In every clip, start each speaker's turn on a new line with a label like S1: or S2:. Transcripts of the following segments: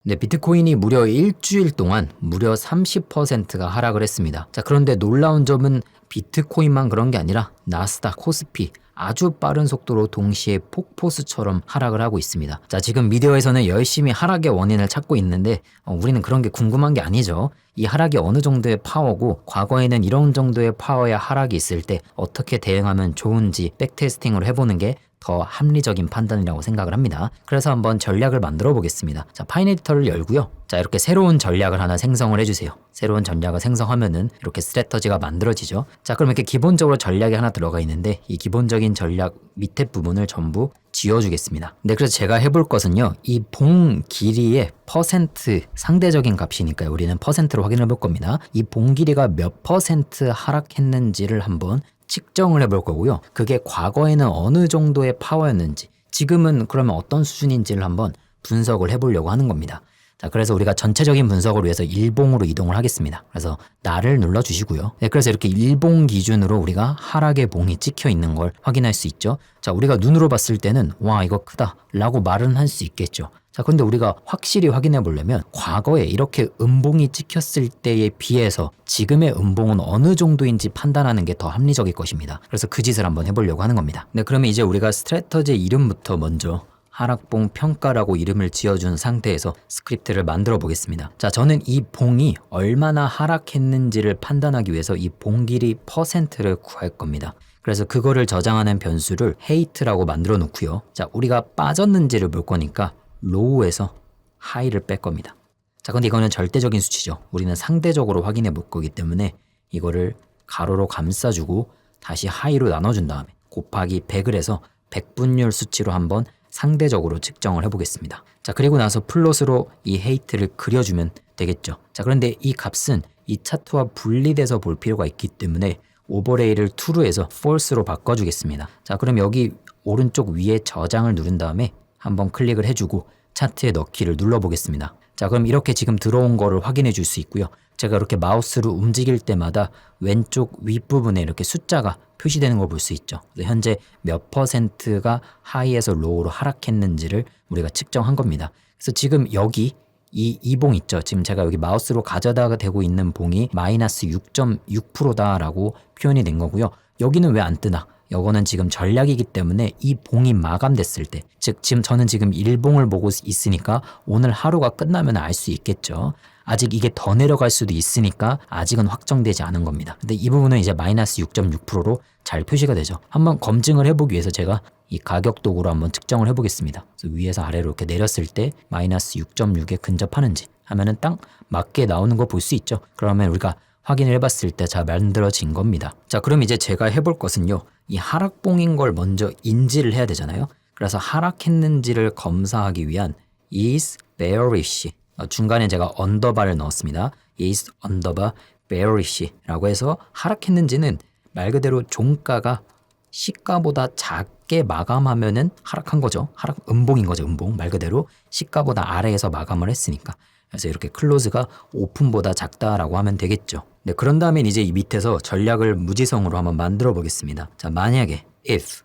S1: 네, 비트코인이 무려 일주일 동안 무려 30%가 하락을 했습니다. 자, 그런데 놀라운 점은 비트코인만 그런 게 아니라 나스닥, 코스피 아주 빠른 속도로 동시에 폭포수처럼 하락을 하고 있습니다. 자, 지금 미디어에서는 열심히 하락의 원인을 찾고 있는데 우리는 그런 게 궁금한 게 아니죠. 이 하락이 어느 정도의 파워고 과거에는 이런 정도의 파워의 하락이 있을 때 어떻게 대응하면 좋은지 백테스팅을 해보는 게 더 합리적인 판단이라고 생각을 합니다. 그래서 한번 전략을 만들어 보겠습니다. 자, 파인 에디터를 열고요. 자, 이렇게 새로운 전략을 하나 생성을 해주세요. 새로운 전략을 생성하면은 이렇게 스트래터지가 만들어지죠. 자, 그럼 이렇게 기본적으로 전략이 하나 들어가 있는데 이 기본적인 전략 밑에 부분을 전부 지워주겠습니다. 네, 그래서 제가 해볼 것은요. 이 봉 길이의 퍼센트 상대적인 값이니까요. 우리는 퍼센트로 확인해 볼 겁니다. 이 봉 길이가 몇 퍼센트 하락했는지를 한번 측정을 해볼 거고요. 그게 과거에는 어느 정도의 파워였는지 지금은 그러면 어떤 수준인지를 한번 분석을 해보려고 하는 겁니다. 자, 그래서 우리가 전체적인 분석을 위해서 일봉으로 이동을 하겠습니다. 그래서 날을 눌러주시고요. 네, 그래서 이렇게 일봉 기준으로 우리가 하락의 봉이 찍혀 있는 걸 확인할 수 있죠. 자, 우리가 눈으로 봤을 때는 와, 이거 크다 라고 말은 할 수 있겠죠. 자, 근데 우리가 확실히 확인해 보려면 과거에 이렇게 음봉이 찍혔을 때에 비해서 지금의 음봉은 어느 정도인지 판단하는 게 더 합리적일 것입니다. 그래서 그 짓을 한번 해보려고 하는 겁니다. 네, 그러면 이제 우리가 스트래터지 이름부터 먼저 하락봉 평가라고 이름을 지어준 상태에서 스크립트를 만들어 보겠습니다. 자, 저는 이 봉이 얼마나 하락했는지를 판단하기 위해서 이 봉 길이 퍼센트를 구할 겁니다. 그래서 그거를 저장하는 변수를 height라고 만들어 놓고요. 자, 우리가 빠졌는지를 볼 거니까 low에서 high를 뺄 겁니다. 자, 근데 이거는 절대적인 수치죠. 우리는 상대적으로 확인해 볼 거기 때문에 이거를 가로로 감싸주고 다시 high로 나눠준 다음에 곱하기 100을 해서 100분율 수치로 한번 상대적으로 측정을 해보겠습니다. 자, 그리고 나서 플롯으로 이 헤이트를 그려주면 되겠죠. 자, 그런데 이 값은 이 차트와 분리돼서 볼 필요가 있기 때문에 오버레이를 true로 해서 false로 바꿔주겠습니다. 자, 그럼 여기 오른쪽 위에 저장을 누른 다음에 한번 클릭을 해주고 차트에 넣기를 눌러보겠습니다. 자, 그럼 이렇게 지금 들어온 거를 확인해 줄 수 있고요. 제가 이렇게 마우스로 움직일 때마다 왼쪽 윗부분에 이렇게 숫자가 표시되는 걸 볼 수 있죠. 그래서 현재 몇 퍼센트가 하이에서 로우로 하락했는지를 우리가 측정한 겁니다. 그래서 지금 여기 이 봉 있죠. 지금 제가 여기 마우스로 가져다가 대고 있는 봉이 마이너스 6.6%다라고 표현이 된 거고요. 여기는 왜 안 뜨나? 이거는 지금 전략이기 때문에 이 봉이 마감됐을 때, 즉 지금 저는 지금 일봉을 보고 있으니까 오늘 하루가 끝나면 알 수 있겠죠. 아직 이게 더 내려갈 수도 있으니까 아직은 확정되지 않은 겁니다. 근데 이 부분은 이제 마이너스 6.6%로 잘 표시가 되죠. 한번 검증을 해보기 위해서 제가 이 가격 도구로 한번 측정을 해보겠습니다. 그래서 위에서 아래로 이렇게 내렸을 때 마이너스 6.6에 근접하는지 하면은 딱 맞게 나오는 거 볼 수 있죠. 그러면 우리가 확인을 해봤을 때 잘 만들어진 겁니다. 자, 그럼 이제 제가 해볼 것은요. 이 하락봉인 걸 먼저 인지를 해야 되잖아요. 그래서 하락했는지를 검사하기 위한 is bearish, 중간에 제가 언더바를 넣었습니다. is 언더바 bearish라고 해서 하락했는지는 말 그대로 종가가 시가보다 작게 마감하면은 하락한 거죠. 하락 음봉인 거죠. 음봉 말 그대로 시가보다 아래에서 마감을 했으니까. 그래서 이렇게 클로즈가 오픈보다 작다라고 하면 되겠죠. 네, 그런 다음에 이제 이 밑에서 전략을 무지성으로 한번 만들어 보겠습니다. 자, 만약에 if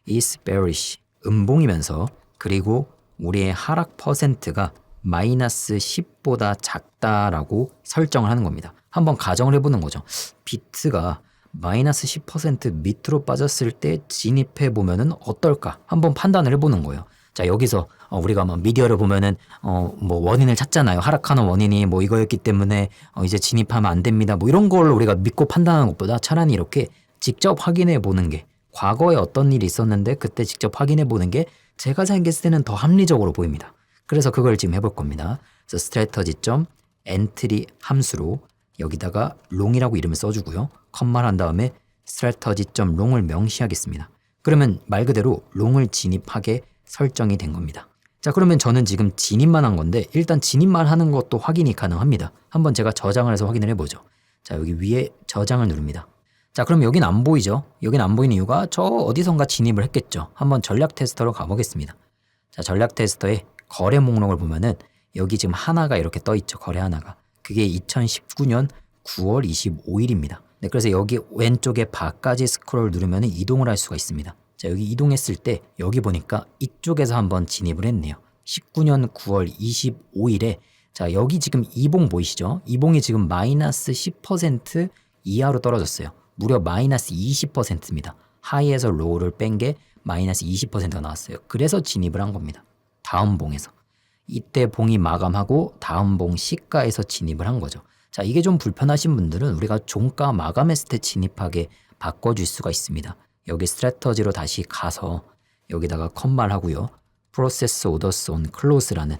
S1: is bearish 음봉이면서 그리고 우리의 하락 퍼센트가 마이너스 10보다 작다라고 설정을 하는 겁니다. 한번 가정을 해보는 거죠. 비트가 마이너스 10% 밑으로 빠졌을 때 진입해 보면은 어떨까? 한번 판단을 해보는 거예요. 자, 여기서 우리가 막 미디어를 보면은 뭐 원인을 찾잖아요. 하락하는 원인이 뭐 이거였기 때문에 이제 진입하면 안 됩니다. 뭐 이런 걸 우리가 믿고 판단하는 것보다 차라리 이렇게 직접 확인해 보는 게, 과거에 어떤 일이 있었는데 그때 직접 확인해 보는 게 제가 생각했을 때는 더 합리적으로 보입니다. 그래서 그걸 지금 해볼 겁니다. 그래서 strategy.entry 함수로 여기다가 롱이라고 이름을 써주고요. 컴마를 한 다음에 strategy.long을 명시하겠습니다. 그러면 말 그대로 롱을 진입하게 설정이 된 겁니다. 자, 그러면 저는 지금 진입만 한 건데 일단 진입만 하는 것도 확인이 가능합니다. 한번 제가 저장을 해서 확인을 해보죠. 자, 여기 위에 저장을 누릅니다. 자, 그럼 여긴 안 보이죠? 여긴 안 보이는 이유가 저 어디선가 진입을 했겠죠. 한번 전략 테스터로 가보겠습니다. 자, 전략 테스터에 거래 목록을 보면은 여기 지금 하나가 이렇게 떠 있죠. 거래 하나가. 그게 2019년 9월 25일입니다. 네, 그래서 여기 왼쪽에 바까지 스크롤 누르면 이동을 할 수가 있습니다. 자, 여기 이동했을 때 여기 보니까 이쪽에서 한번 진입을 했네요. 19년 9월 25일에 자 여기 지금 이봉 보이시죠? 이봉이 지금 마이너스 10% 이하로 떨어졌어요. 무려 마이너스 20%입니다. 하이에서 로우를 뺀 게 마이너스 20%가 나왔어요. 그래서 진입을 한 겁니다. 다음 봉에서. 이때 봉이 마감하고 다음 봉 시가에서 진입을 한 거죠. 자 이게 좀 불편하신 분들은 우리가 종가 마감했을 때 진입하게 바꿔줄 수가 있습니다. 여기 스트래터지로 다시 가서 여기다가 컴마를 하고요. Process Orders on Close라는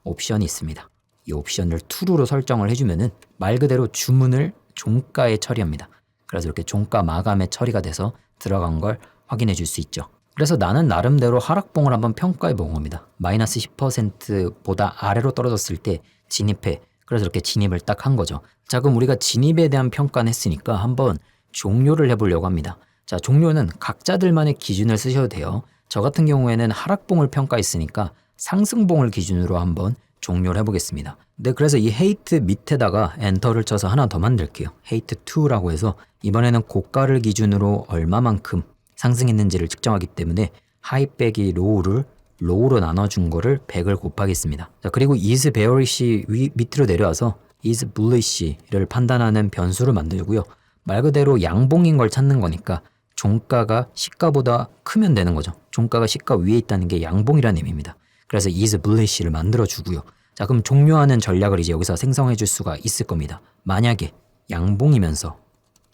S1: 옵션이 있습니다. 이 옵션을 true로 설정을 해주면은 말 그대로 주문을 종가에 처리합니다. 그래서 이렇게 종가 마감에 처리가 돼서 들어간 걸 확인해 줄 수 있죠. 그래서 나는 나름대로 하락봉을 한번 평가해 본 겁니다. 마이너스 10%보다 아래로 떨어졌을 때 진입해. 그래서 이렇게 진입을 딱 한 거죠. 자 그럼 우리가 진입에 대한 평가는 했으니까 한번 종료를 해보려고 합니다. 자 종료는 각자들만의 기준을 쓰셔도 돼요. 저 같은 경우에는 하락봉을 평가했으니까 상승봉을 기준으로 한번 종료를 해보겠습니다. 네, 그래서 이 헤이트 밑에다가 엔터를 쳐서 하나 더 만들게요. 헤이트 2라고 해서 이번에는 고가를 기준으로 얼마만큼 상승했는지를 측정하기 때문에 하이 빼기 로우로 나눠준 거를 100을 곱하겠습니다. 자, 그리고 is bearish 밑으로 내려와서 is bullish를 판단하는 변수를 만들고요. 말 그대로 양봉인 걸 찾는 거니까 종가가 시가보다 크면 되는 거죠. 종가가 시가 위에 있다는 게 양봉이라는 의미입니다. 그래서 is bullish를 만들어 주고요. 자 그럼 종료하는 전략을 이제 여기서 생성해 줄 수가 있을 겁니다. 만약에 양봉이면서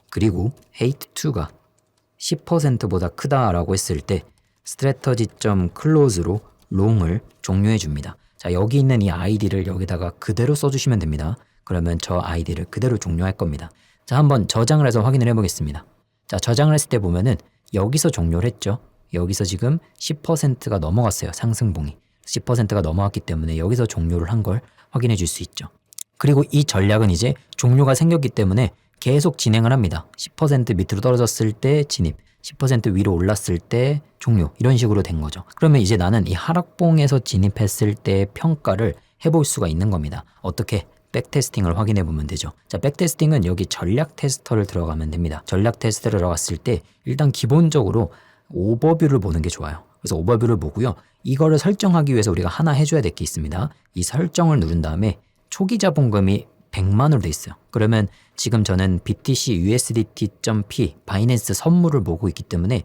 S1: 그리고 hate 2가 10%보다 크다라고 했을 때 strategy.close로 롱을 종료해 줍니다. 자 여기 있는 이 아이디를 여기다가 그대로 써주시면 됩니다. 그러면 저 아이디를 그대로 종료할 겁니다. 자 한번 저장을 해서 확인을 해보겠습니다. 자 저장을 했을 때 보면은 여기서 종료를 했죠. 여기서 지금 10%가 넘어갔어요. 상승봉이 10%가 넘어갔기 때문에 여기서 종료를 한 걸 확인해 줄 수 있죠. 그리고 이 전략은 이제 종료가 생겼기 때문에 계속 진행을 합니다. 10% 밑으로 떨어졌을 때 진입, 10% 위로 올랐을 때 종료 이런 식으로 된 거죠. 그러면 이제 나는 이 하락봉에서 진입했을 때 평가를 해볼 수가 있는 겁니다. 어떻게? 백테스팅을 확인해 보면 되죠. 자, 백테스팅은 여기 전략 테스터를 들어가면 됩니다. 전략 테스트를 들어갔을 때 일단 기본적으로 오버뷰를 보는 게 좋아요. 그래서 오버뷰를 보고요. 이거를 설정하기 위해서 우리가 하나 해줘야 될 게 있습니다. 이 설정을 누른 다음에 초기 자본금이 100만으로 돼 있어요. 그러면 지금 저는 BTC USDT.P 바이낸스 선물을 보고 있기 때문에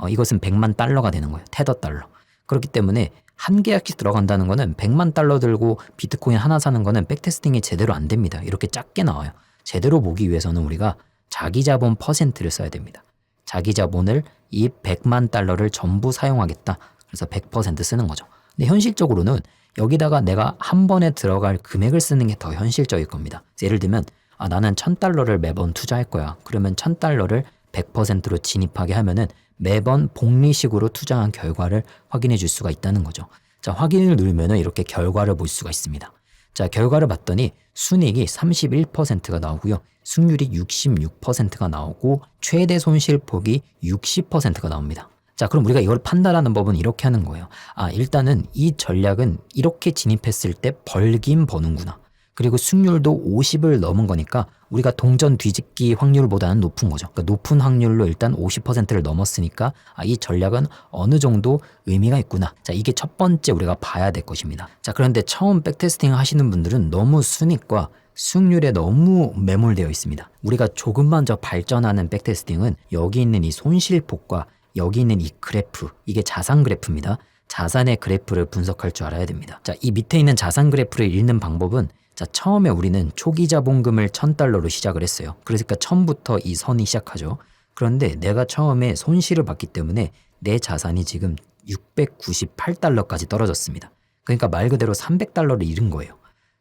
S1: 이것은 100만 달러가 되는 거예요. 테더 달러. 그렇기 때문에 한 계약씩 들어간다는 거는 100만 달러 들고 비트코인 하나 사는 거는 백테스팅이 제대로 안 됩니다. 이렇게 작게 나와요. 제대로 보기 위해서는 우리가 자기 자본 퍼센트를 써야 됩니다. 자기 자본을 이 100만 달러를 전부 사용하겠다. 그래서 100% 쓰는 거죠. 근데 현실적으로는 여기다가 내가 한 번에 들어갈 금액을 쓰는 게 더 현실적일 겁니다. 예를 들면 나는 1000달러를 매번 투자할 거야. 그러면 1000달러를 100%로 진입하게 하면은 매번 복리식으로 투자한 결과를 확인해 줄 수가 있다는 거죠. 자, 확인을 누르면은 이렇게 결과를 볼 수가 있습니다. 자, 결과를 봤더니 순이익이 31%가 나오고요. 승률이 66%가 나오고 최대 손실폭이 60%가 나옵니다. 자, 그럼 우리가 이걸 판단하는 법은 이렇게 하는 거예요. 일단은 이 전략은 이렇게 진입했을 때 벌긴 버는구나. 그리고 승률도 50을 넘은 거니까 우리가 동전 뒤집기 확률보다는 높은 거죠. 그러니까 높은 확률로 일단 50%를 넘었으니까 이 전략은 어느 정도 의미가 있구나. 자, 이게 첫 번째 우리가 봐야 될 것입니다. 자, 그런데 처음 백테스팅 하시는 분들은 너무 순익과 승률에 너무 매몰되어 있습니다. 우리가 조금만 더 발전하는 백테스팅은 여기 있는 이 손실폭과 여기 있는 이 그래프, 이게 자산 그래프입니다. 자산의 그래프를 분석할 줄 알아야 됩니다. 자, 이 밑에 있는 자산 그래프를 읽는 방법은 자, 처음에 우리는 초기 자본금을 1000달러로 시작을 했어요. 그러니까 처음부터 이 선이 시작하죠. 그런데 내가 처음에 손실을 봤기 때문에 내 자산이 지금 698달러까지 떨어졌습니다. 그러니까 말 그대로 300달러를 잃은 거예요.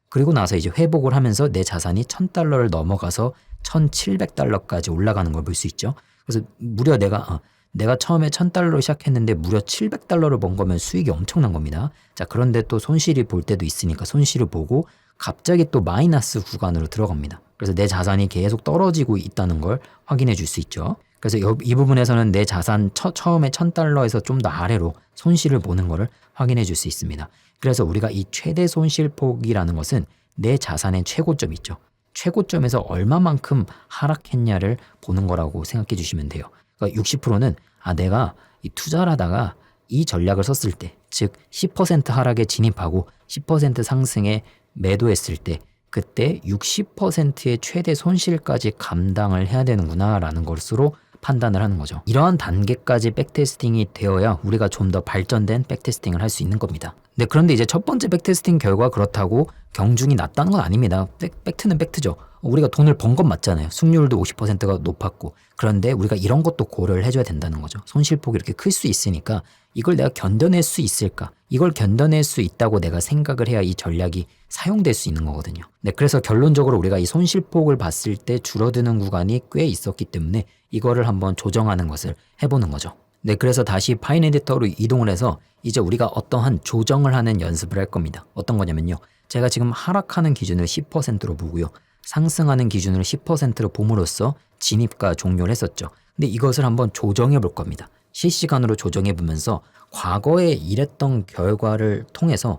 S1: 그리고 나서 이제 회복을 하면서 내 자산이 1000달러를 넘어가서 1700달러까지 올라가는 걸 볼 수 있죠. 그래서 무려 내가 처음에 1000달러로 시작했는데 무려 700달러를 번 거면 수익이 엄청난 겁니다. 자, 그런데 또 손실이 볼 때도 있으니까 손실을 보고 갑자기 또 마이너스 구간으로 들어갑니다. 그래서 내 자산이 계속 떨어지고 있다는 걸 확인해 줄 수 있죠. 그래서 이 부분에서는 내 자산 처음에 1000달러에서 좀 더 아래로 손실을 보는 거를 확인해 줄 수 있습니다. 그래서 우리가 이 최대 손실폭이라는 것은 내 자산의 최고점 있죠. 최고점에서 얼마만큼 하락했냐를 보는 거라고 생각해 주시면 돼요. 그러니까 60%는 내가 이 투자를 하다가 이 전략을 썼을 때, 즉 10% 하락에 진입하고 10% 상승에 매도했을 때 그때 60%의 최대 손실까지 감당을 해야 되는구나 라는 것으로 판단을 하는 거죠. 이러한 단계까지 백테스팅이 되어야 우리가 좀 더 발전된 백테스팅을 할 수 있는 겁니다. 네, 그런데 이제 첫 번째 백테스팅 결과 그렇다고 경중이 낮다는 건 아닙니다. 팩트는 팩트죠. 우리가 돈을 번 건 맞잖아요. 승률도 50%가 높았고. 그런데 우리가 이런 것도 고려를 해줘야 된다는 거죠. 손실폭이 이렇게 클 수 있으니까 이걸 내가 견뎌낼 수 있을까? 이걸 견뎌낼 수 있다고 내가 생각을 해야 이 전략이 사용될 수 있는 거거든요. 네, 그래서 결론적으로 우리가 이 손실폭을 봤을 때 줄어드는 구간이 꽤 있었기 때문에 이거를 한번 조정하는 것을 해보는 거죠. 네, 그래서 다시 파인 에디터로 이동을 해서 이제 우리가 어떠한 조정을 하는 연습을 할 겁니다. 어떤 거냐면요. 제가 지금 하락하는 기준을 10%로 보고요. 상승하는 기준을 10%로 봄으로써 진입과 종료를 했었죠. 근데 이것을 한번 조정해 볼 겁니다. 실시간으로 조정해 보면서 과거에 일했던 결과를 통해서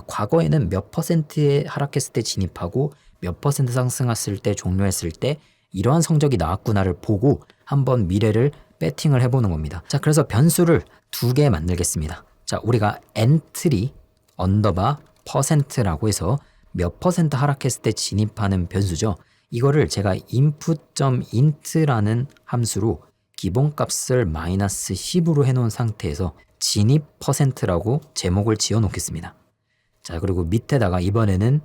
S1: 과거에는 몇 퍼센트에 하락했을 때 진입하고 몇 퍼센트 상승했을 때 종료했을 때 이러한 성적이 나왔구나를 보고 한번 미래를 배팅을 해보는 겁니다. 자, 그래서 변수를 2개 만들겠습니다. 자, 우리가 엔트리 언더바 퍼센트라고 해서 몇 퍼센트 하락했을 때 진입하는 변수죠. 이거를 제가 input.int라는 함수로 기본값을 마이너스 10으로 해놓은 상태에서 진입 퍼센트라고 제목을 지어 놓겠습니다. 자, 그리고 밑에다가 이번에는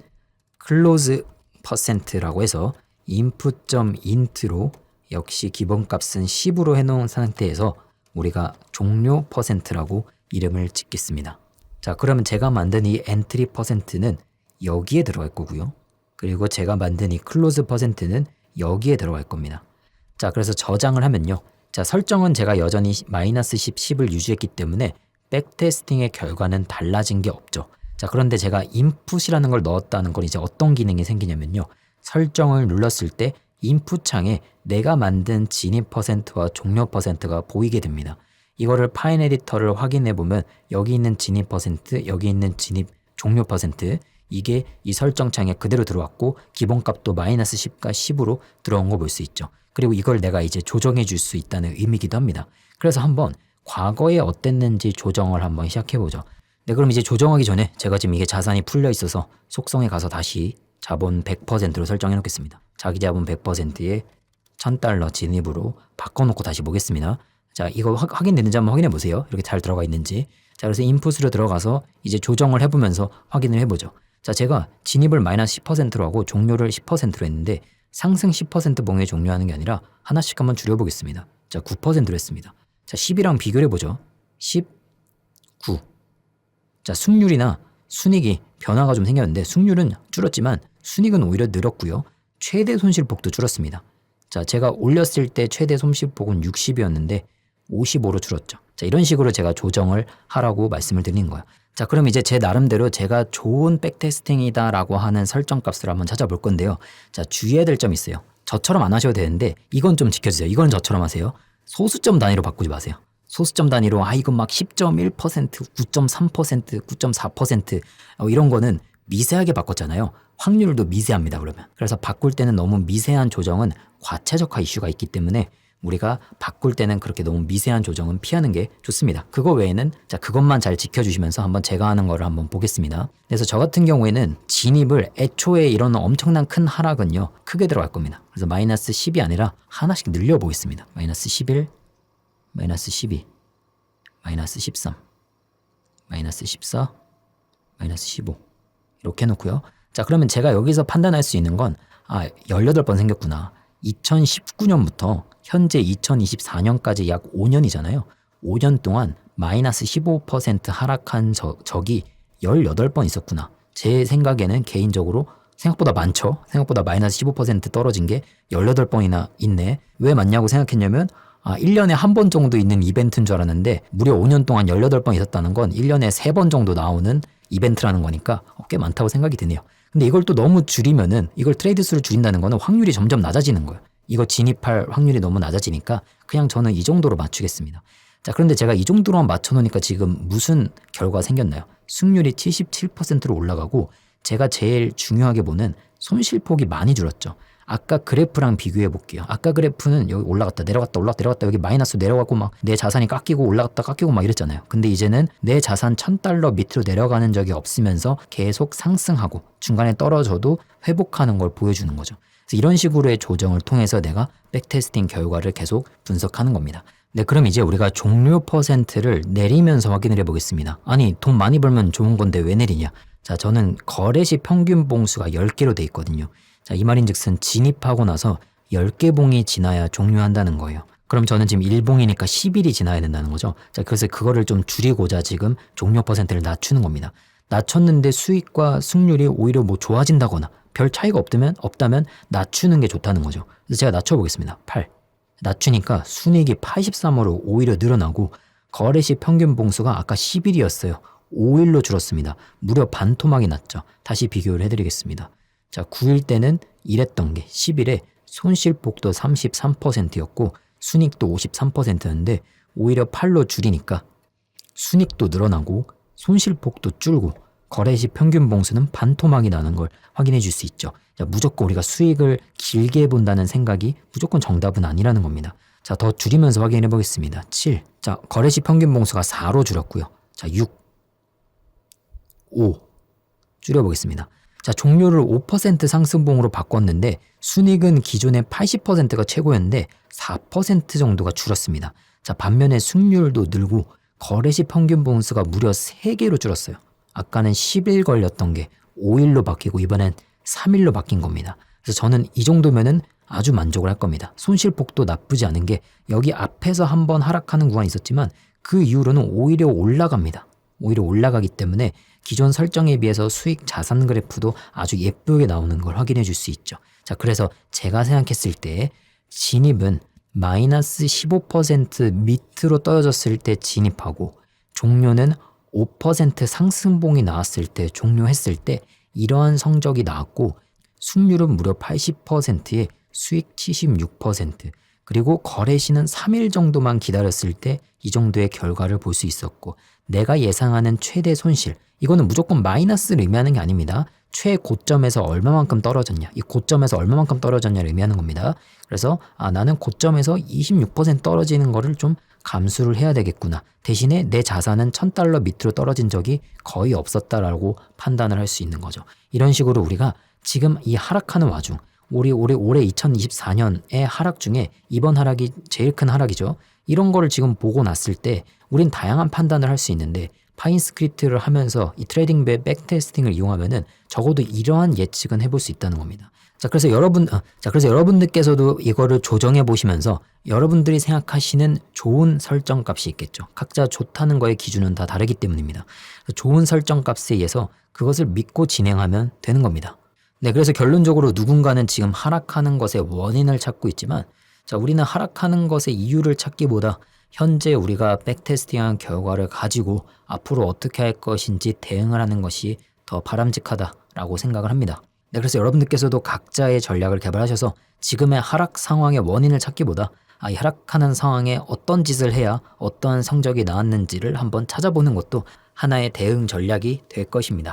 S1: close 퍼센트라고 해서 input.int로 역시 기본값은 10으로 해놓은 상태에서 우리가 종료 퍼센트라고 이름을 짓겠습니다. 자, 그러면 제가 만든 이 엔트리 퍼센트는 여기에 들어갈 거고요. 그리고 제가 만든 이 클로즈 퍼센트는 여기에 들어갈 겁니다. 자, 그래서 저장을 하면요. 자, 설정은 제가 여전히 마이너스 10, 10을 유지했기 때문에 백테스팅의 결과는 달라진 게 없죠. 자, 그런데 제가 인풋이라는 걸 넣었다는 건 이제 어떤 기능이 생기냐면요. 설정을 눌렀을 때 인풋 창에 내가 만든 진입 퍼센트와 종료 퍼센트가 보이게 됩니다. 이거를 파인 에디터를 확인해 보면 여기 있는 진입 퍼센트, 여기 있는 진입 종료 퍼센트 이게 이 설정 창에 그대로 들어왔고 기본값도 마이너스 10과 10으로 들어온 거 볼 수 있죠. 그리고 이걸 내가 이제 조정해 줄 수 있다는 의미이기도 합니다. 그래서 한번 과거에 어땠는지 조정을 한번 시작해 보죠. 네, 그럼 이제 조정하기 전에 제가 지금 이게 자산이 풀려 있어서 속성에 가서 다시 자본 100%로 설정해 놓겠습니다. 자기 자본 100%에 $1000 진입으로 바꿔놓고 다시 보겠습니다. 자, 이거 확인되는지 한번 확인해 보세요. 이렇게 잘 들어가 있는지. 자, 그래서 인풋으로 들어가서 이제 조정을 해보면서 확인을 해보죠. 자, 제가 진입을 마이너스 10%로 하고 종료를 10%로 했는데 상승 10% 봉에 종료하는 게 아니라 하나씩 한번 줄여보겠습니다. 자, 9%로 했습니다. 자, 10이랑 비교를 해보죠. 10, 9. 자, 순율이나 순익이 변화가 좀 생겼는데 순율은 줄었지만 순익은 오히려 늘었고요. 최대 손실폭도 줄었습니다. 자, 제가 올렸을 때 최대 손실폭은 60이었는데 55로 줄었죠. 자, 이런 식으로 제가 조정을 하라고 말씀을 드린 거예요. 자, 그럼 이제 제 나름대로 제가 좋은 백테스팅이다 라고 하는 설정 값을 한번 찾아볼 건데요. 자, 주의해야 될 점이 있어요. 저처럼 안 하셔도 되는데 이건 좀 지켜주세요. 이건 저처럼 하세요. 소수점 단위로 바꾸지 마세요. 소수점 단위로 이건 막 10.1%, 9.3%, 9.4% 이런 거는 미세하게 바꿨잖아요. 확률도 미세합니다. 그러면. 그래서 바꿀 때는 너무 미세한 조정은 과체적화 이슈가 있기 때문에 우리가 바꿀 때는 그렇게 너무 미세한 조정은 피하는 게 좋습니다. 그거 외에는 자, 그것만 잘 지켜주시면서 한번 제가 하는 거를 한번 보겠습니다. 그래서 저 같은 경우에는 진입을 애초에 이런 엄청난 큰 하락은요 크게 들어갈 겁니다. 그래서 마이너스 10이 아니라 하나씩 늘려보겠습니다. 마이너스 11, 마이너스 12, 마이너스 13, 마이너스 14, 마이너스 15 이렇게 해놓고요. 자, 그러면 제가 여기서 판단할 수 있는 건 18번 생겼구나. 2019년부터 현재 2024년까지 약 5년이잖아요. 5년 동안 마이너스 15% 하락한 적이 18번 있었구나. 제 생각에는 개인적으로 생각보다 많죠. 생각보다 마이너스 15% 떨어진 게 18번이나 있네. 왜 많냐고 생각했냐면 1년에 한 번 정도 있는 이벤트인 줄 알았는데 무려 5년 동안 18번 있었다는 건 1년에 3번 정도 나오는 이벤트라는 거니까 꽤 많다고 생각이 드네요. 근데 이걸 또 너무 줄이면은 이걸 트레이드 수를 줄인다는 거는 확률이 점점 낮아지는 거예요. 이거 진입할 확률이 너무 낮아지니까 그냥 저는 이 정도로 맞추겠습니다. 자, 그런데 제가 이 정도로만 맞춰놓으니까 지금 무슨 결과가 생겼나요? 승률이 77%로 올라가고 제가 제일 중요하게 보는 손실폭이 많이 줄었죠. 아까 그래프랑 비교해 볼게요. 아까 그래프는 여기 올라갔다 내려갔다 올라갔다 내려갔다 여기 마이너스 내려가고 막 내 자산이 깎이고 올라갔다 깎이고 막 이랬잖아요. 근데 이제는 내 자산 $1000 밑으로 내려가는 적이 없으면서 계속 상승하고 중간에 떨어져도 회복하는 걸 보여주는 거죠. 그래서 이런 식으로의 조정을 통해서 내가 백테스팅 결과를 계속 분석하는 겁니다. 네, 그럼 이제 우리가 종료 퍼센트를 내리면서 확인을 해보겠습니다. 아니, 돈 많이 벌면 좋은 건데 왜 내리냐? 자, 저는 거래 시 평균 봉수가 10개로 돼 있거든요. 자, 이 말인즉슨 진입하고 나서 10개 봉이 지나야 종료한다는 거예요. 그럼 저는 지금 1봉이니까 10일이 지나야 된다는 거죠. 자, 그래서 그거를 좀 줄이고자 지금 종료 퍼센트를 낮추는 겁니다. 낮췄는데 수익과 승률이 오히려 뭐 좋아진다거나 별 차이가 없다면 낮추는 게 좋다는 거죠. 그래서 제가 낮춰보겠습니다. 8. 낮추니까 순이익이 83으로 오히려 늘어나고 거래 시 평균 봉수가 아까 10일이었어요. 5일로 줄었습니다. 무려 반토막이 났죠. 다시 비교를 해드리겠습니다. 자, 9일 때는 이랬던 게 10일에 손실폭도 33%였고 순익도 53%였는데 오히려 8로 줄이니까 순익도 늘어나고 손실폭도 줄고 거래 시 평균 봉수는 반토막이 나는 걸 확인해 줄 수 있죠. 자, 무조건 우리가 수익을 길게 본다는 생각이 무조건 정답은 아니라는 겁니다. 자, 더 줄이면서 확인해 보겠습니다. 7. 자, 거래 시 평균 봉수가 4로 줄었고요. 자, 6. 5. 줄여보겠습니다. 자, 종료를 5% 상승봉으로 바꿨는데 순익은 기존의 80%가 최고였는데 4% 정도가 줄었습니다. 자, 반면에 승률도 늘고 거래 시 평균 봉수가 무려 3개로 줄었어요. 아까는 10일 걸렸던 게 5일로 바뀌고 이번엔 3일로 바뀐 겁니다. 그래서 저는 이 정도면은 아주 만족을 할 겁니다. 손실폭도 나쁘지 않은 게 여기 앞에서 한번 하락하는 구간이 있었지만 그 이후로는 오히려 올라갑니다. 오히려 올라가기 때문에 기존 설정에 비해서 수익 자산 그래프도 아주 예쁘게 나오는 걸 확인해 줄 수 있죠. 자, 그래서 제가 생각했을 때 진입은 마이너스 15% 밑으로 떨어졌을 때 진입하고 종료는 5% 상승봉이 나왔을 때 종료했을 때 이러한 성적이 나왔고 승률은 무려 80%에 수익 76% 그리고 거래 시는 3일 정도만 기다렸을 때 이 정도의 결과를 볼 수 있었고 내가 예상하는 최대 손실 이거는 무조건 마이너스를 의미하는 게 아닙니다. 최고점에서 얼마만큼 떨어졌냐 이 고점에서 얼마만큼 떨어졌냐를 의미하는 겁니다. 그래서 나는 고점에서 26% 떨어지는 거를 좀 감수를 해야 되겠구나. 대신에 내 자산은 $1000 밑으로 떨어진 적이 거의 없었다라고 판단을 할 수 있는 거죠. 이런 식으로 우리가 지금 이 하락하는 와중 올해 2024년의 하락 중에 이번 하락이 제일 큰 하락이죠. 이런 거를 지금 보고 났을 때 우린 다양한 판단을 할 수 있는데 파인 스크립트를 하면서 이 트레이딩 백테스팅을 이용하면은 적어도 이러한 예측은 해볼 수 있다는 겁니다. 자, 그래서 여러분들께서도 이거를 조정해 보시면서 여러분들이 생각하시는 좋은 설정 값이 있겠죠. 각자 좋다는 거의 기준은 다 다르기 때문입니다. 좋은 설정 값에 의해서 그것을 믿고 진행하면 되는 겁니다. 네, 그래서 결론적으로 누군가는 지금 하락하는 것의 원인을 찾고 있지만 자, 우리는 하락하는 것의 이유를 찾기보다 현재 우리가 백테스팅한 결과를 가지고 앞으로 어떻게 할 것인지 대응을 하는 것이 더 바람직하다라고 생각을 합니다. 네, 그래서 여러분들께서도 각자의 전략을 개발하셔서 지금의 하락 상황의 원인을 찾기보다 이 하락하는 상황에 어떤 짓을 해야 어떤 성적이 나왔는지를 한번 찾아보는 것도 하나의 대응 전략이 될 것입니다.